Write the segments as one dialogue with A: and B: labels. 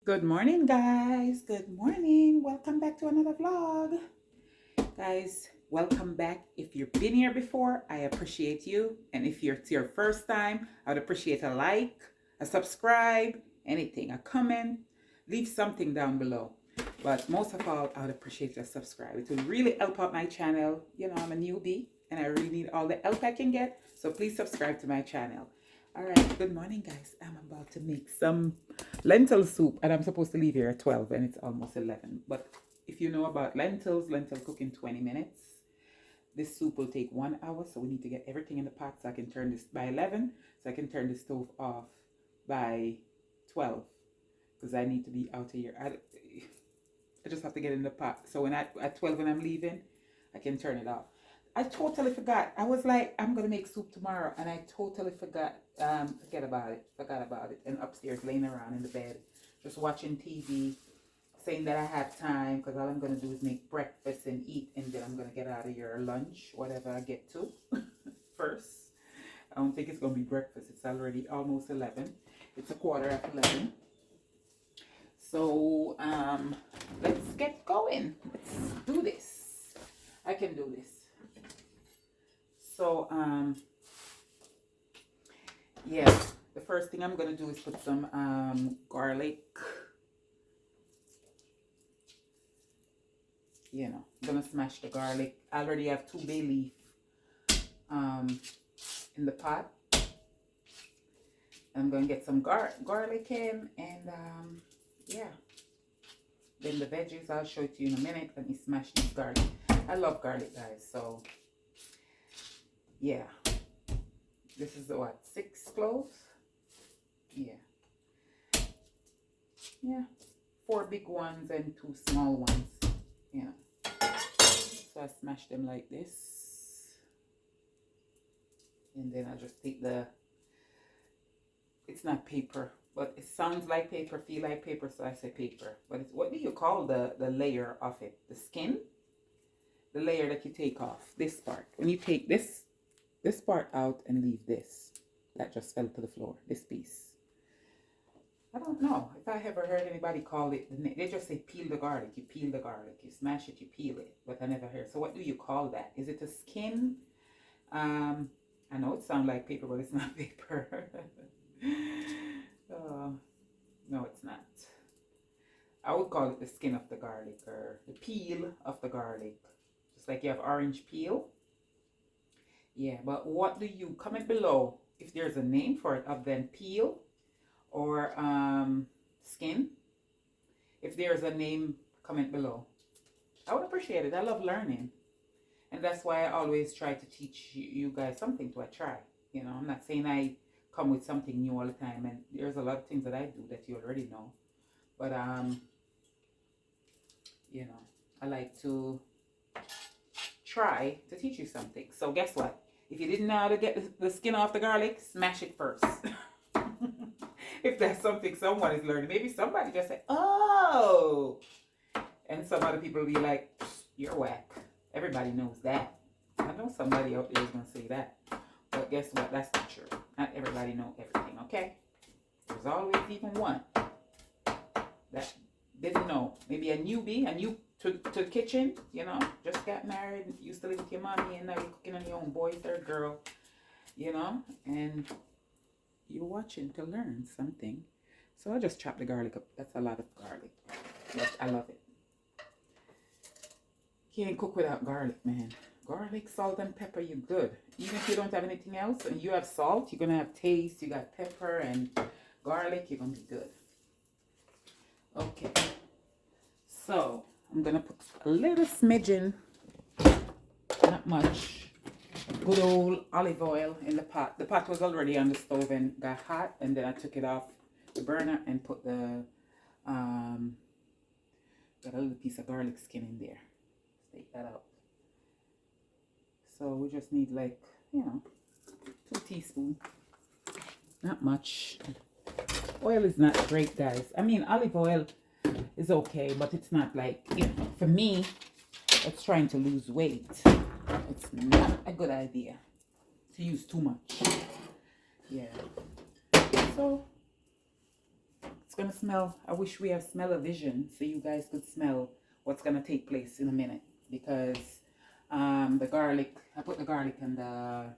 A: Good morning, guys. Good morning. Welcome back to another vlog. Guys, welcome back. If you've been here before, I appreciate you. And if it's your first time, I would appreciate a like, a subscribe, anything, a comment. Leave something down below. But most of all, I would appreciate a subscribe. It will really help out my channel. You know, I'm a newbie and I really need all the help I can get. So please subscribe to my channel. All right, good morning, guys. I'm about to make some lentil soup and I'm supposed to leave here at 12 and it's almost 11. But if you know about lentils, lentil cook in 20 minutes. This soup will take 1 hour, so we need to get everything in the pot so I can turn this by 11, so I can turn the stove off by 12 because I need to be out of here. I just have to get in the pot. So when at 12 when I'm leaving, I can turn it off. I totally forgot. I was like, I'm gonna make soup tomorrow, and I totally forgot. Forget about it. Forgot about it. And upstairs, laying around in the bed, just watching TV, saying that I have time because all I'm gonna do is make breakfast and eat, and then I'm gonna get out of here lunch, whatever I get to first. I don't think it's gonna be breakfast. It's already almost 11. It's a quarter after 11. So let's get going. Let's do this. I can do this. So yeah, the first thing I'm gonna do is put some garlic. You know, I'm gonna smash the garlic. I already have 2 bay leaf in the pot. I'm gonna get some garlic in, and yeah, then the veggies I'll show it to you in a minute. Let me smash this garlic. I love garlic, guys, so yeah. This is the what, 6 cloves? Yeah. 4 big ones and 2 small ones. Yeah. So I smash them like this. And then I just take it's not paper, but it sounds like paper, feel like paper, so I say paper. But it's, what do you call the layer of it? The skin? The layer that you take off. This part. When you take this part out and leave this. That just fell to the floor. This piece. I don't know if I ever heard anybody call it. They just say peel the garlic. You peel the garlic. You smash it. You peel it. But I never heard. So what do you call that? Is it a skin? I know it sounds like paper, but it's not paper. No, it's not. I would call it the skin of the garlic or the peel of the garlic. Just like you have orange peel. Yeah, but what do you comment below if there's a name for it other than peel or skin? If there's a name, comment below. I would appreciate it. I love learning. And that's why I always try to teach you guys something to try. You know, I'm not saying I come with something new all the time, and there's a lot of things that I do that you already know. But you know, I like to try to teach you something. So guess what? If you didn't know how to get the skin off the garlic, smash it first. If that's something someone is learning, maybe somebody just say, oh, and some other people will be like, you're whack. Everybody knows that. I know somebody out there is going to say that. But guess what? That's not true. Not everybody knows everything, okay? There's always even one that didn't know. Maybe a newbie, a new to the kitchen, you know, just got married, used to live with your mommy, and now you're cooking on your own, boy, third girl, you know, and you're watching to learn something. So I just chop the garlic up. That's a lot of garlic, but I love it. Can't cook without garlic, man. Garlic, salt, and pepper, you're good. Even if you don't have anything else and you have salt, you're gonna have taste. You got pepper and garlic, you're gonna be good. Okay, so I'm gonna put a little smidgen, not much, good old olive oil in the pot. The pot was already on the stove and got hot, and then I took it off the burner and put the got a little piece of garlic skin in there. Take that out. So we just need, like, you know, 2 teaspoons. Not much. Oil is not great, guys. I mean, olive oil is okay, but it's not like, you know, for me, that's trying to lose weight. It's not a good idea to use too much. Yeah. So gonna smell. I wish we have smell-o-vision so you guys could smell what's gonna take place in a minute, because the garlic, I put the garlic and the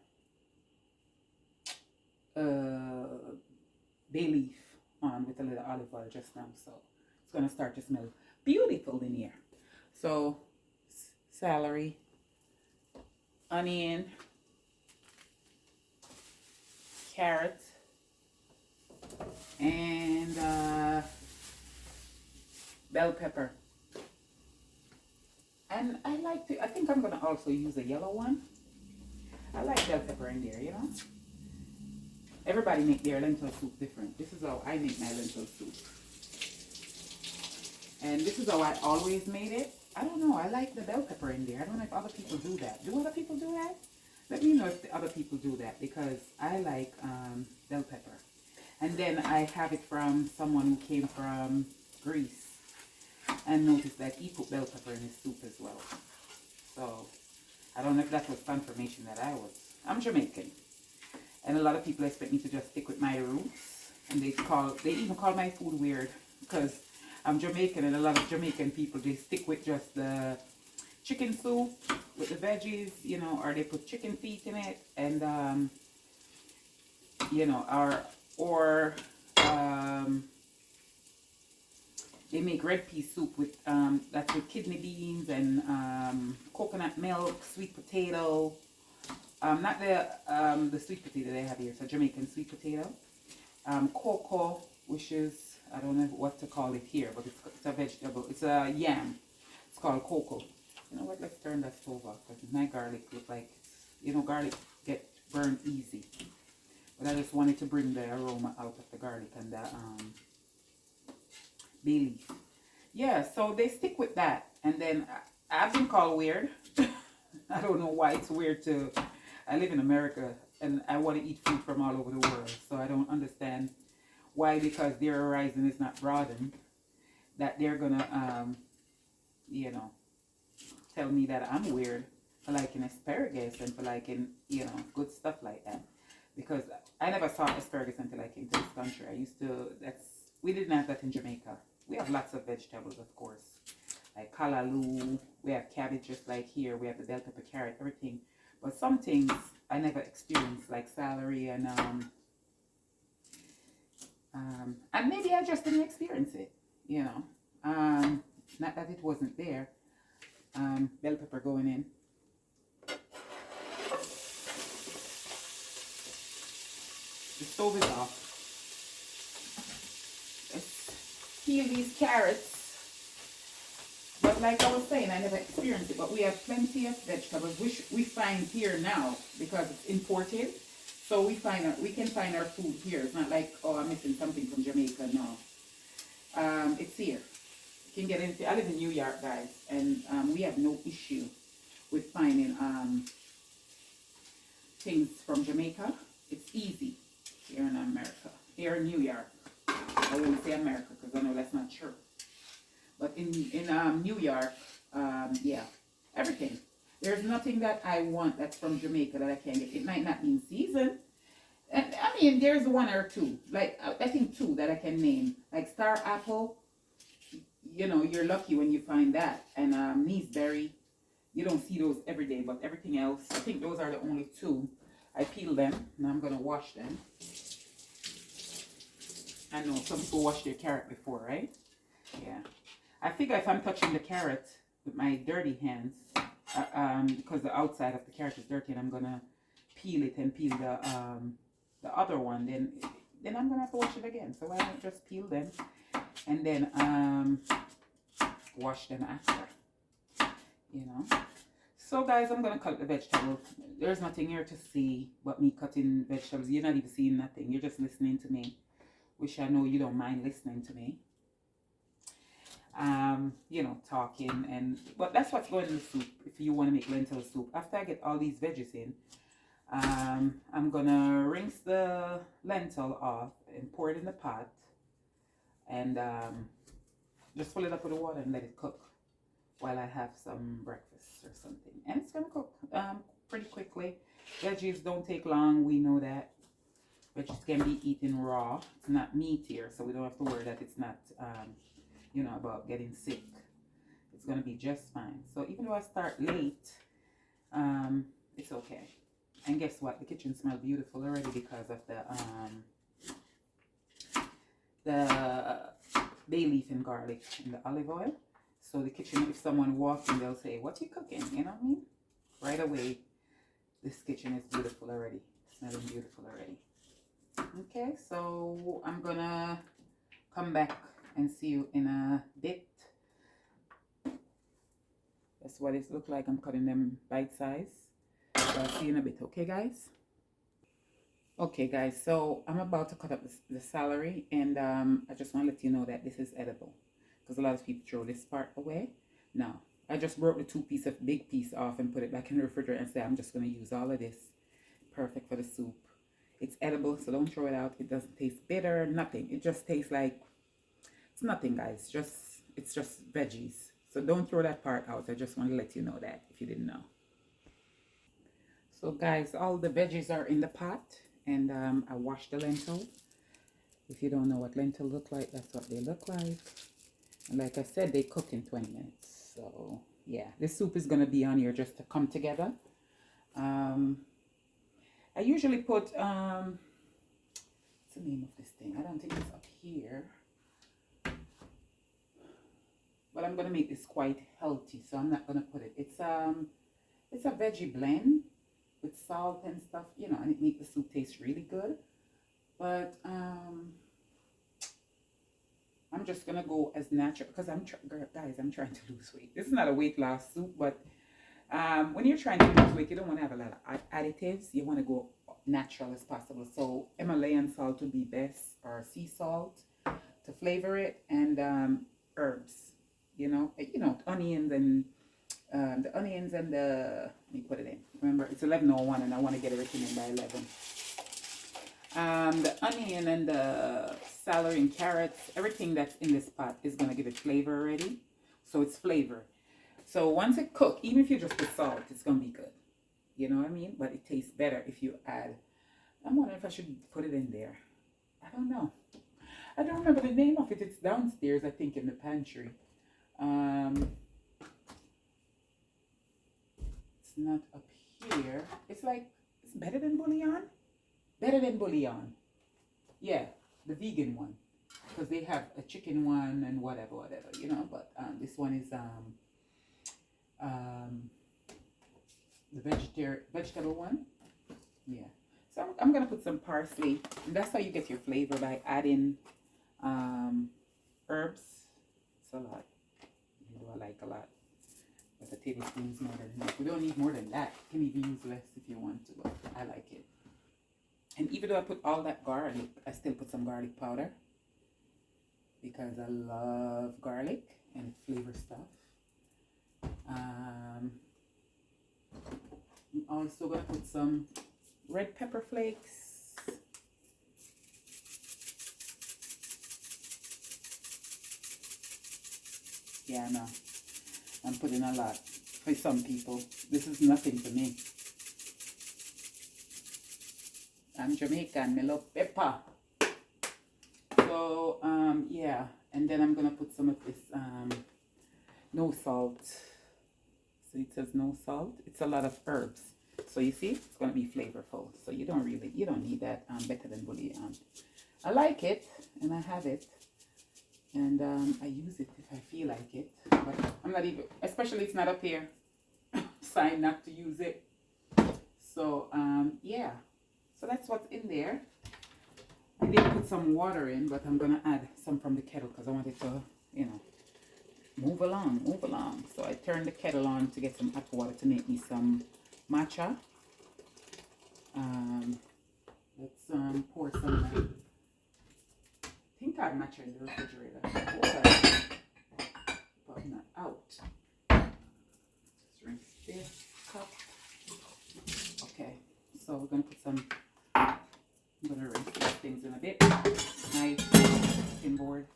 A: bay leaf on with a little olive oil just now, so it's gonna start to smell beautiful in here. So celery, onion, carrot, and bell pepper. And I think I'm gonna also use a yellow one. I like bell pepper in there, you know. Everybody make their lentil soup different. This is how I make my lentil soup. And this is how I always made it. I don't know, I like the bell pepper in there. I don't know if other people do that. Do other people do that? Let me know if the other people do that, because I like bell pepper. And then I have it from someone who came from Greece and noticed that he put bell pepper in his soup as well. So I don't know if that was confirmation that I'm Jamaican. And a lot of people expect me to just stick with my roots. And they even call my food weird, because I'm Jamaican, and a lot of Jamaican people, they stick with just the chicken soup with the veggies, you know, or they put chicken feet in it, and you know, or they make red pea soup with that's with kidney beans and coconut milk, sweet potato. Not the sweet potato they have here, so Jamaican sweet potato. Cocoa, which is, I don't know what to call it here, but it's a vegetable. It's a yam. It's called cocoa. You know what? Let's turn that stove off, because my garlic look like, you know, garlic get burned easy. But I just wanted to bring the aroma out of the garlic and the bay leaf. Yeah, so they stick with that. And then I've been called weird. I don't know why it's weird to... I live in America, and I want to eat food from all over the world. So I don't understand why, because their horizon is not broadened, that they're going to, you know, tell me that I'm weird for liking asparagus and for liking, you know, good stuff like that. Because I never saw asparagus until I came to this country. We didn't have that in Jamaica. We have lots of vegetables, of course, like callaloo. We have cabbage just like here. We have the bell pepper, carrot, everything. But some things I never experienced, like celery and maybe I just didn't experience it, you know. Not that it wasn't there. Bell pepper going in. The stove is off. Let's peel these carrots. But like I was saying, I never experienced it. But we have plenty of vegetables, which we find here now because it's imported. So we can find our food here. It's not like, oh, I'm missing something from Jamaica. No, it's here. You can get into. I live in New York, guys, and we have no issue with finding things from Jamaica. It's easy here in America. Here in New York, I won't say America because I know that's not true. But in New York, yeah, everything. There's nothing that I want that's from Jamaica that I can't get. It might not be in season. And, I mean, there's one or two. Like, I think two that I can name. Like star apple. You know, you're lucky when you find that. And neeseberry. You don't see those every day. But everything else, I think those are the only two. I peel them. Now I'm going to wash them. I know some people wash their carrot before, right? Yeah. I figure if I'm touching the carrot with my dirty hands, because the outside of the carrot is dirty, and I'm gonna peel it and peel the other one, then I'm gonna have to wash it again. So why not just peel them and then wash them after? You know. So guys, I'm gonna cut the vegetables. There's nothing here to see but me cutting vegetables. You're not even seeing nothing. You're just listening to me. Which I know you don't mind listening to me. You know, talking, but that's what's going in the soup if you want to make lentil soup. After I get all these veggies in, I'm gonna rinse the lentil off and pour it in the pot and just fill it up with the water and let it cook while I have some breakfast or something. And it's gonna cook pretty quickly. Veggies don't take long, we know that. Veggies can be eaten raw. It's not meat here, so we don't have to worry that it's not, you know, about getting sick. It's going to be just fine. So even though I start late, it's okay. And guess what? The kitchen smells beautiful already because of the bay leaf and garlic and the olive oil. So the kitchen, if someone walks in, they'll say, "What you cooking?" You know what I mean? Right away, this kitchen is beautiful already. Smelling beautiful already. Okay, so I'm gonna come back and see you in a bit. That's what it looks like. I'm cutting them bite size. So I'll see you in a bit, okay guys? Okay guys, so I'm about to cut up the celery, and I just want to let you know that this is edible, because a lot of people throw this part away. Now, I just broke the big piece off and put it back in the refrigerator and said I'm just going to use all of this. Perfect for the soup. It's edible, so don't throw it out. It doesn't taste bitter, nothing. It just tastes like, it's nothing guys, it's just veggies. So don't throw that part out. I just want to let you know that if you didn't know. So guys, all the veggies are in the pot, and I washed the lentil. If you don't know what lentil look like, that's what they look like. And like I said, they cook in 20 minutes. So yeah, this soup is going to be on here just to come together. I usually put, what's the name of this thing? I don't think it's up here. But I'm going to make this quite healthy, so I'm not going to put it. It's a veggie blend with salt and stuff, you know, and it makes the soup taste really good. But I'm just gonna go as natural, because guys, I'm trying to lose weight. This is not a weight loss soup, but when you're trying to lose weight, you don't want to have a lot of additives. You want to go natural as possible. So Himalayan salt would be best, or sea salt to flavor it, and herbs. You know, onions and the onions and the, let me put it in. Remember, it's 11:01 and I want to get everything in by 11. The onion and the celery and carrots, everything that's in this pot is going to give it flavor already. So it's flavor. So once it cooks, even if you just put salt, it's going to be good. You know what I mean? But it tastes better if you add. I'm wondering if I should put it in there. I don't know. I don't remember the name of it. It's downstairs, I think, in the pantry. It's not up here. It's like, it's better than bouillon. Better than bouillon. Yeah, the vegan one. Because they have a chicken one and whatever, you know. But this one is the vegetable one. Yeah. So I'm going to put some parsley. And that's how you get your flavor, by adding herbs. It's a lot. You know, I like a lot. But a tablespoon is more than enough. We don't need more than that. You can even use less if you want to, but I like it. And even though I put all that garlic, I still put some garlic powder, because I love garlic and it flavors stuff. I'm also going to put some red pepper flakes. Yeah, I know. I'm putting a lot for some people. This is nothing to me. I'm Jamaican, I love pepper. So, yeah. And then I'm going to put some of this, no salt. So it says no salt. It's a lot of herbs. So you see, it's going to be flavorful. So you don't need that better than bouillon. I like it, and I have it. And I use it if I feel like it. But I'm not even, especially it's not up here. Sign not to use it. So, yeah. So that's what's in there. I did put some water in, but I'm going to add some from the kettle because I want it to, you know, move along. So I turned the kettle on to get some hot water to make me some matcha. Let's pour some. I think I have matcha in the refrigerator. But not out. Just rinse this cup. Okay, so we're going to put some. I'm going to rinse these things in a bit. Nice thin board.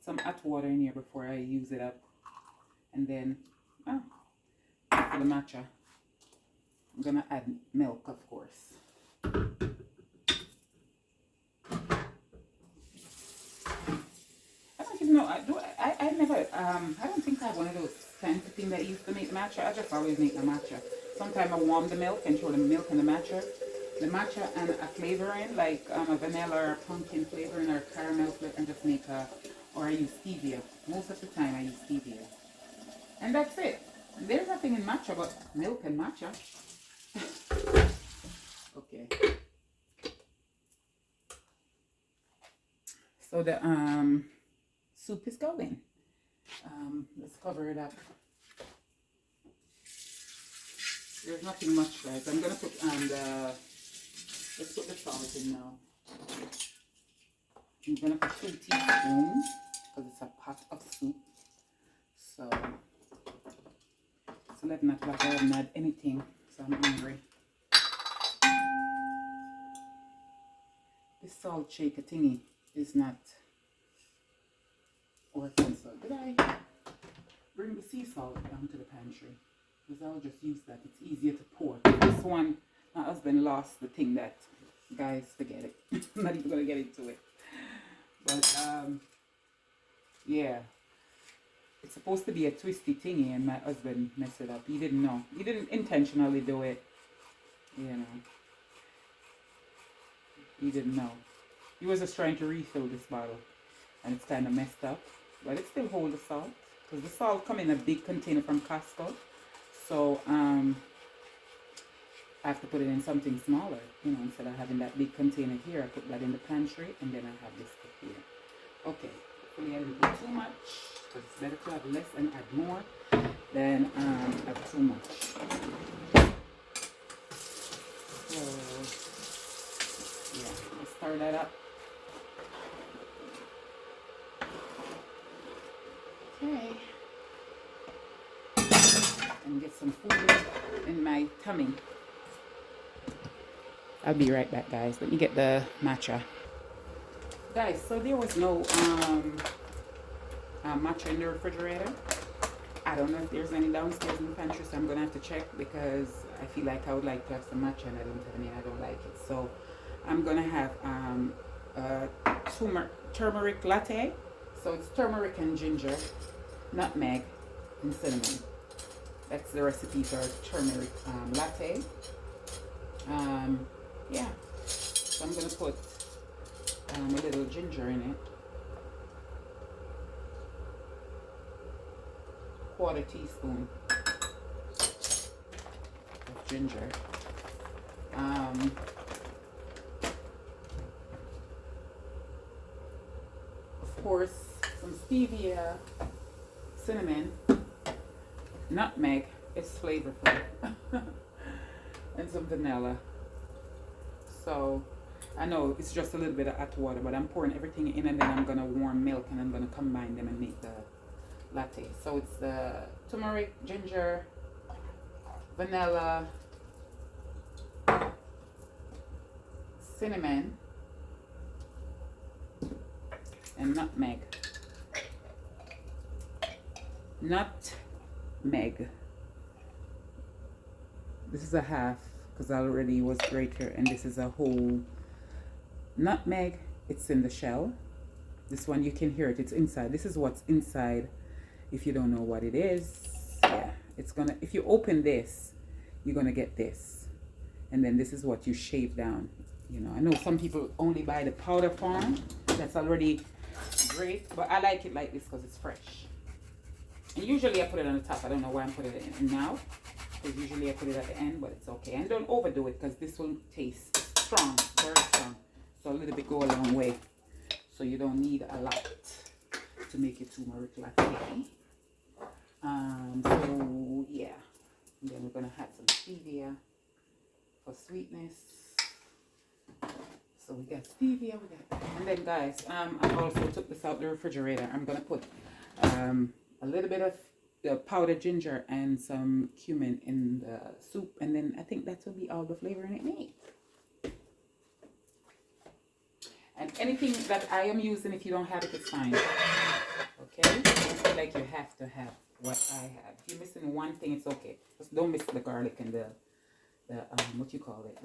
A: Some hot water in here before I use it up. And then, for the matcha, I'm going to add milk, of course. matcha, I just always make the matcha. Sometimes I warm the milk and throw the milk in the matcha. The matcha and a flavoring, like a vanilla or pumpkin flavoring or caramel flavor, and just make a, or I use stevia. Most of the time I use stevia. And that's it. There's nothing in matcha but milk and matcha. Okay. So the soup is going. Let's cover it up. There's nothing much, guys. I'm gonna put let's put the salt in now. I'm gonna put 2 teaspoons because it's a pot of soup. So it's 11 o'clock. I haven't had anything, so I'm hungry. This salt shaker thingy is not working. So did I bring the sea salt down to the pantry? Because I'll just use that. It's easier to pour. This one, my husband lost the thing that, guys, forget it. I'm not even gonna get into it. But yeah, it's supposed to be a twisty thingy, and my husband messed it up. He didn't know. He didn't intentionally do it. You know, he didn't know. He was just trying to refill this bottle, and it's kind of messed up. But it still holds the salt, because the salt come in a big container from Costco. So I have to put it in something smaller, you know, instead of having that big container here. I put that in the pantry, and then I have this here. Okay, hopefully I didn't put too much, because it's better to have less and add more than have too much. So yeah, let's stir that up. Okay. And get some food in my tummy. I'll be right back, guys. Let me get the matcha. Guys, so there was no matcha in the refrigerator. I don't know if there's any downstairs in the pantry, so I'm going to have to check, because I feel like I would like to have some matcha and I don't have any, I don't like it. So I'm going to have a turmeric latte. So it's turmeric and ginger, nutmeg, and cinnamon. That's the recipe for turmeric latte. Yeah, so I'm going to put a little ginger in it. 1/4 teaspoon of ginger. Of course, some stevia, cinnamon, nutmeg, it's flavorful, and some vanilla. So I know it's just a little bit of hot water, but I'm pouring everything in, and then I'm gonna warm milk, and I'm gonna combine them and make the latte. So it's the turmeric, ginger, vanilla, cinnamon, and nutmeg. Nutmeg. This is a half, because I already was greater, and this is a whole. Nutmeg, it's in the shell. This one, you can hear it, it's inside. This is what's inside. If you don't know what it is, yeah, it's gonna, if you open this, you're gonna get this, and then this is what you shave down. You know, I know some people only buy the powder form. That's already great, but I like it like this because it's fresh. And usually I put it on the top. I don't know why I'm putting it in now, because usually I put it at the end, but it's okay. And don't overdo it, because this will taste strong, very strong. So a little bit go a long way. So you don't need a lot to make your turmeric latte. So yeah. And then we're gonna add some stevia for sweetness. So we got stevia, we got that. And then guys, I also took this out the refrigerator. I'm gonna put a little bit of the powdered ginger and some cumin in the soup, and then I think that will be all the flavoring it needs. And anything that I am using, if you don't have it, it's fine. Okay? Don't feel like you have to have what I have. If you're missing one thing, it's okay. Just don't miss the garlic and the what you call it,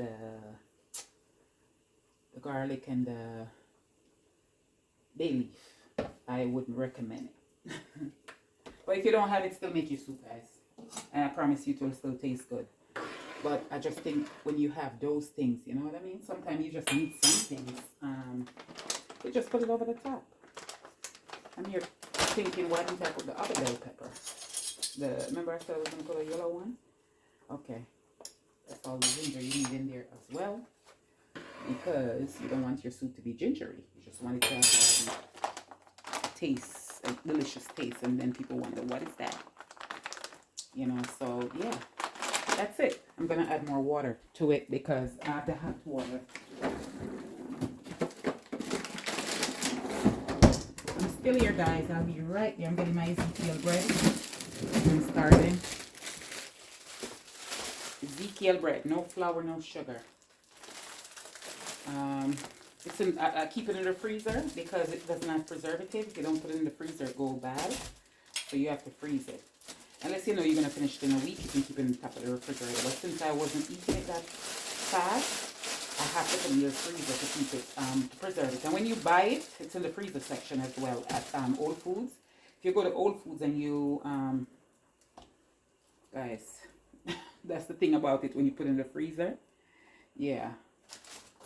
A: the garlic and the bay leaf. I wouldn't recommend it. But if you don't have it, still make your soup, guys. And I promise you it will still taste good. But I just think when you have those things, you know what I mean? Sometimes you just need some things. You just put it over the top. I'm here thinking, why didn't I put the other bell pepper? Remember I said I was going to put a yellow one? Okay. That's all the ginger you need in there as well. Because you don't want your soup to be gingery. You just want it to have a taste, a delicious taste. And then people wonder, what is that? You know, so yeah. That's it. I'm going to add more water to it because I have the hot water. I'm still here, guys. I'll be right there. I'm getting my Ezekiel bread. I'm starting. Ezekiel bread. No flour, no sugar. I keep it in the freezer because it doesn't have preservative. If you don't put it in the freezer, it goes bad. So you have to freeze it. Unless you know you're going to finish it in a week, you can keep it in the top of the refrigerator. But since I wasn't eating it that fast, I have to put it in the freezer to keep it, to preserve it. And when you buy it, it's in the freezer section as well at Old Foods. If you go to Old Foods and you, guys, that's the thing about it when you put it in the freezer. Yeah,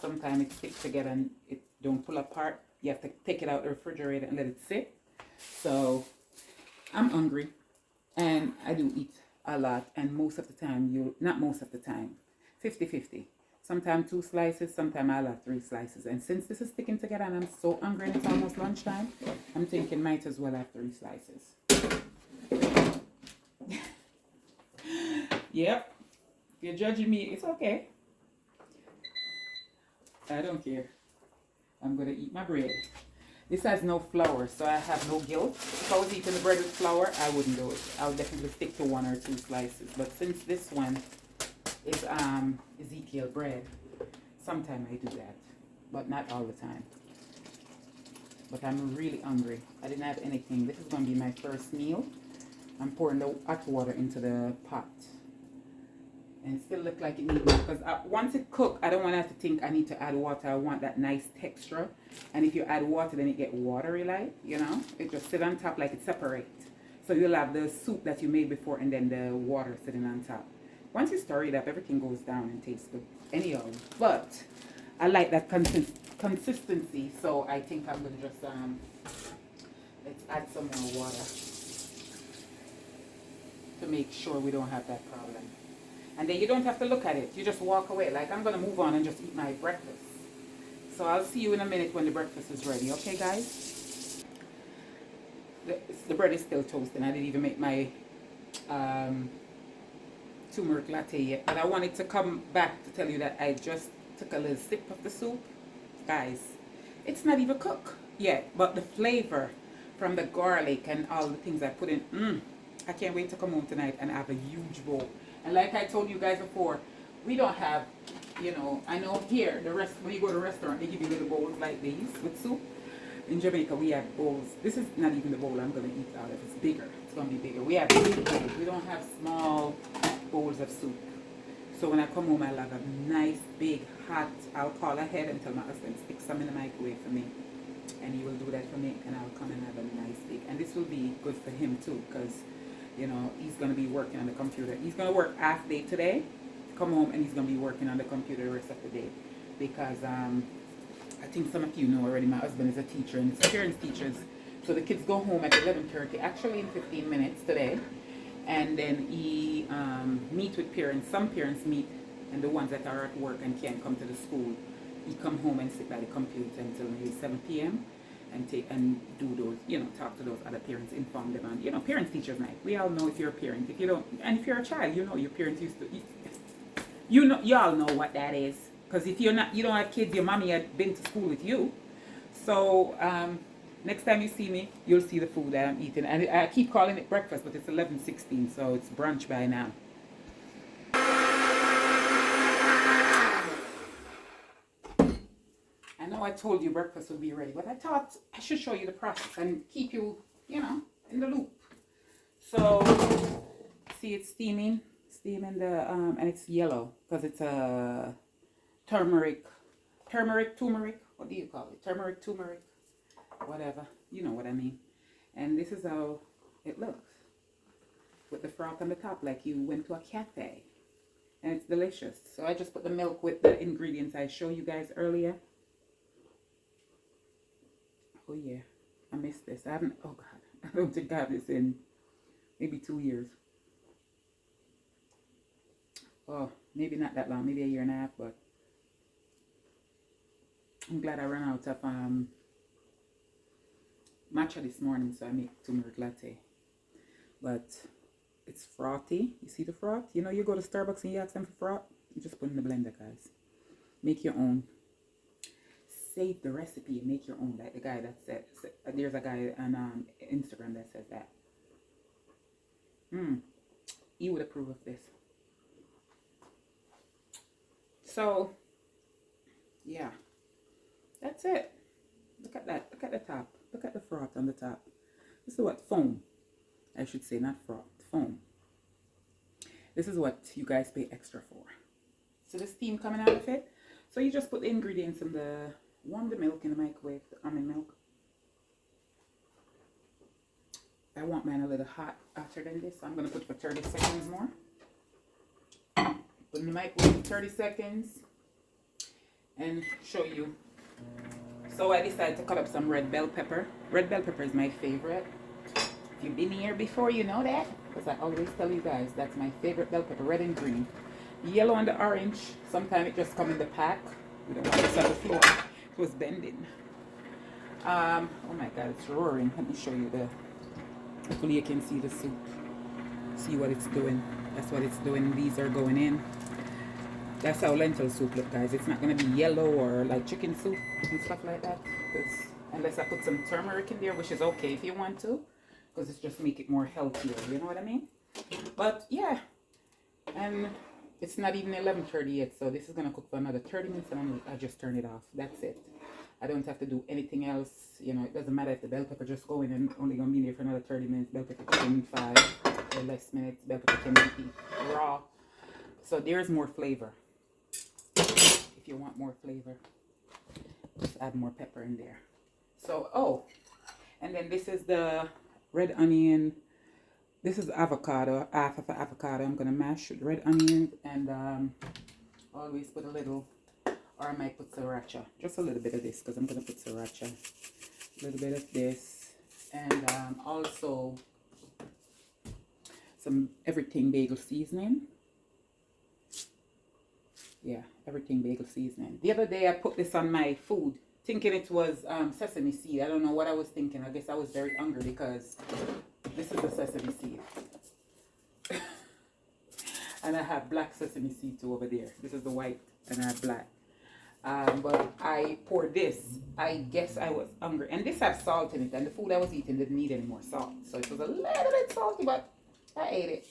A: sometimes it sticks together and it don't pull apart. You have to take it out of the refrigerator and let it sit. So, I'm hungry. And I do eat a lot, and most of the time, not most of the time, 50-50. Sometimes 2 slices, sometimes I'll have 3 slices. And since this is sticking together and I'm so hungry and it's almost lunchtime, I'm thinking might as well have 3 slices. Yep. If you're judging me, it's okay. I don't care. I'm going to eat my bread. This has no flour, so I have no guilt. If I was eating the bread with flour, I wouldn't do it. I would definitely stick to 1 or 2 slices. But since this one is Ezekiel bread, sometimes I do that, but not all the time. But I'm really hungry. I didn't have anything. This is going to be my first meal. I'm pouring the hot water into the pot. And it still look like it needs more because once it cooks, I don't want to have to think I need to add water. I want that nice texture. And if you add water, then it get watery like, you know. It just sit on top like it separates. So you'll have the soup that you made before and then the water sitting on top. Once you stir it up, everything goes down and tastes good anyhow. But I like that consistency, so I think I'm going to just, let's add some more water to make sure we don't have that problem. And then you don't have to look at it. You just walk away. Like, I'm going to move on and just eat my breakfast. So I'll see you in a minute when the breakfast is ready. Okay, guys? The bread is still toasting. I didn't even make my turmeric latte yet. But I wanted to come back to tell you that I just took a little sip of the soup. Guys, it's not even cooked yet. But the flavor from the garlic and all the things I put in, I can't wait to come home tonight and have a huge bowl. And like I told you guys before, we don't have, you know, I know here, when you go to a restaurant, they give you little bowls like these with soup. In Jamaica, we have bowls. This is not even the bowl I'm going to eat out of. It's bigger. It's going to be bigger. We have big bowls. We don't have small bowls of soup. So when I come home, I'll have a nice, big, hot, I'll call ahead and tell my husband, stick some in the microwave for me. And he will do that for me, and I'll come and have a nice big. And this will be good for him too, because you know, he's going to be working on the computer. He's going to work half day today, come home, and he's going to be working on the computer the rest of the day. Because I think some of you know already, my husband is a teacher, and it's parents teachers. So the kids go home at 11:30, actually in 15 minutes today. And then he meet with parents. Some parents meet, and the ones that are at work and can't come to the school, he come home and sit by the computer until maybe 7 p.m. and do those, you know, talk to those other parents, inform them, and you know, parents teachers night. We all know if you're a parent, if you don't, and if you're a child, you know your parents used to, you know, you all know what that is. Because if you're not, you don't have kids, your mommy had been to school with you. So next time you see me, you'll see the food that I'm eating, and I keep calling it breakfast, but it's 11:16, so it's brunch by now. I told you breakfast would be ready, but I thought I should show you the process and keep you, you know, in the loop. So, see it's steaming and it's yellow because it's a turmeric, what do you call it? Turmeric, whatever, you know what I mean. And this is how it looks. put the froth on the top like you went to a cafe. And it's delicious. So I just put the milk with the ingredients I showed you guys earlier. Oh yeah, I missed this. I haven't, oh God, I don't think I have this in maybe 2 years. Oh, maybe not that long, maybe a year and a half, but I'm glad I ran out of matcha this morning, so I make turmeric latte. But it's frothy. You see the froth? You know, you go to Starbucks and you ask them for froth, you just put in the blender, guys. Make your own. Save the recipe and make your own. Like the guy that said, there's a guy on Instagram that says that. He would approve of this. So, yeah, that's it. Look at that. Look at the top. Look at the froth on the top. This is what foam. I should say, not froth. Foam. This is what you guys pay extra for. So the steam coming out of it. So you just put the ingredients in the, warm the milk in the microwave, the almond milk. I want mine a little hot hotter than this, so I'm going to put for 30 seconds more. Put in the microwave for 30 seconds and show you. So I decided to cut up some red bell pepper. Red bell pepper is my favorite. If you've been here before, you know that, because I always tell you guys that's my favorite bell pepper, red and green. The yellow and the orange, sometimes it just comes in the pack. We don't want this on the floor. It was bending. Oh my God, it's roaring. Let me show you the, hopefully you can see the soup. See what it's doing. That's what it's doing. These are going in. That's how lentil soup look, guys. It's not going to be yellow or like chicken soup and stuff like that. Because unless I put some turmeric in there, which is okay if you want to. Because it's just make it more healthier. You know what I mean? But yeah. And it's not even 11:30 yet. So this is going to cook for another 30 minutes. And I'll just turn it off. That's it. I don't have to do anything else. You know, it doesn't matter if the bell pepper just go in and only going to be there for another 30 minutes. Bell pepper can 5 or less minutes. Bell pepper can be raw. So there's more flavor. If you want more flavor, just add more pepper in there. So, oh, and then this is the red onion. This is avocado, half of an avocado. I'm going to mash red onion and always put a little, or I might put sriracha. Just a little bit of this because I'm going to put sriracha. A little bit of this. And also some everything bagel seasoning. Yeah, everything bagel seasoning. The other day I put this on my food thinking it was sesame seed. I don't know what I was thinking. I guess I was very hungry because this is the sesame seed. And I have black sesame seed too over there. This is the white and I have black. But I poured this. I guess I was hungry. And this has salt in it. And the food I was eating didn't need any more salt. So it was a little bit salty, but I ate it.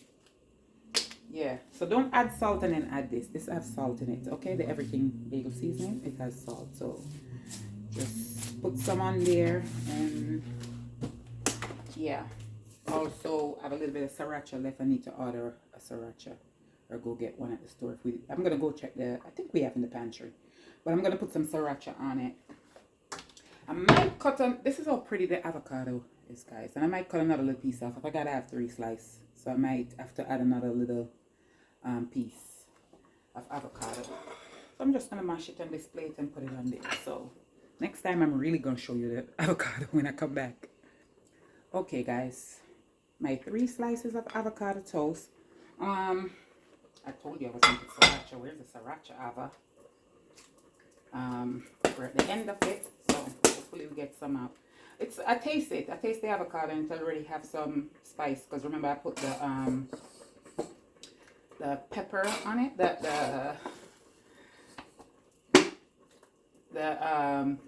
A: Yeah, so don't add salt and then add this. This has salt in it, okay? The everything bagel seasoning, it has salt. So just put some on there and yeah. Also, I have a little bit of sriracha left. I need to order a sriracha or go get one at the store. I'm going to go check I think we have in the pantry. But I'm going to put some sriracha on it. I might cut on, this is how pretty the avocado is, guys. And I might cut another little piece off. If I got to have 3 slices. So I might have to add another little piece of avocado. So I'm just going to mash it on this plate and put it on there. So next time I'm really going to show you the avocado when I come back. Okay, guys. My 3 slices of avocado toast. I told you I was going to put sriracha. Where's the sriracha, Ava? We're at the end of it. So hopefully we get some out. I taste it. I taste the avocado and it already have some spice. Because remember I put the pepper on it. The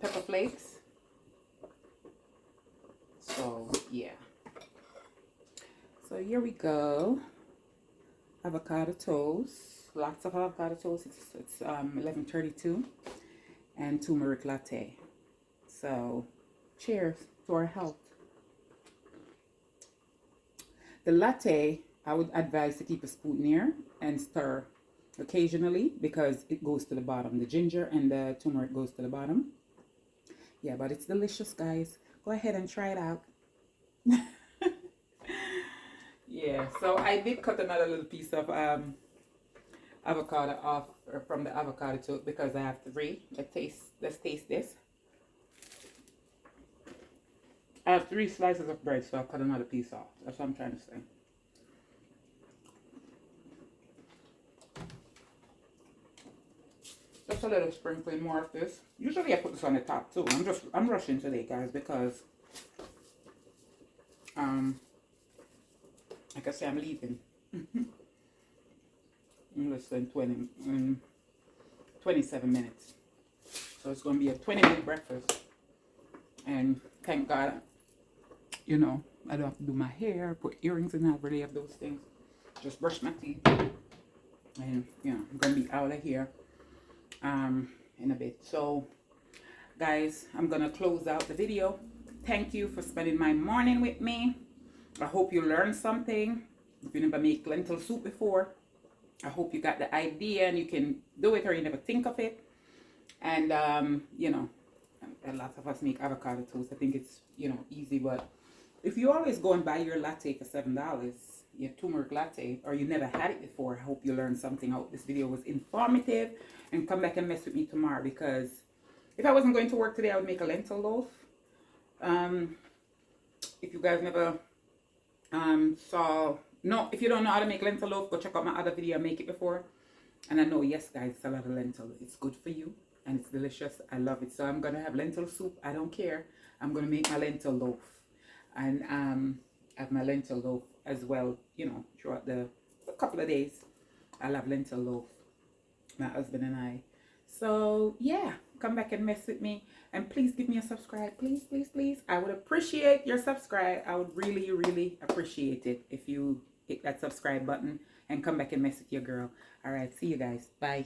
A: pepper flakes. So yeah. So here we go. Avocado toast. Lots of avocado toast. It's 11:32 and turmeric latte. So cheers to our health. The latte, I would advise to keep a spoon near and stir occasionally because it goes to the bottom. The ginger and the turmeric goes to the bottom. Yeah, but it's delicious, guys. Go ahead and try it out. Yeah. Yeah, so I did cut another little piece of avocado off from the avocado toast because I have three. Let's taste this. I have 3 slices of bread, so I'll cut another piece off. That's what I'm trying to say. Just a little sprinkling more of this. Usually I put this on the top too. I'm rushing today, guys, because like I say, I'm leaving in less than 27 minutes. So it's gonna be a 20-minute breakfast. And thank God, you know, I don't have to do my hair, put earrings in, I really have those things. Just brush my teeth. And you know, I'm gonna be out of here in a bit. So guys, I'm gonna close out the video. Thank you for spending my morning with me. I hope you learned something. If you never make lentil soup before, I hope you got the idea and you can do it, or you never think of it. And you know, a lot of us make avocado toast. I think it's, you know, easy. But if you always go and buy your latte for $7, your turmeric latte, or you never had it before, I hope you learned something. I hope this video was informative, and come back and mess with me tomorrow, because if I wasn't going to work today, I would make a lentil loaf. If you guys never if you don't know how to make lentil loaf, go check out my other video. I make it before, and I know, yes guys, it's a lot of lentil. It's good for you and it's delicious. I love it. So I'm gonna have lentil soup. I don't care. I'm gonna make my lentil loaf, and have my lentil loaf as well, you know, throughout the couple of days. I'll have lentil loaf, my husband and I. So yeah, come back and mess with me, and please give me a subscribe. Please, please, please. I would appreciate your subscribe. I would really, really appreciate it if you hit that subscribe button and come back and mess with your girl. All right, see you guys. Bye.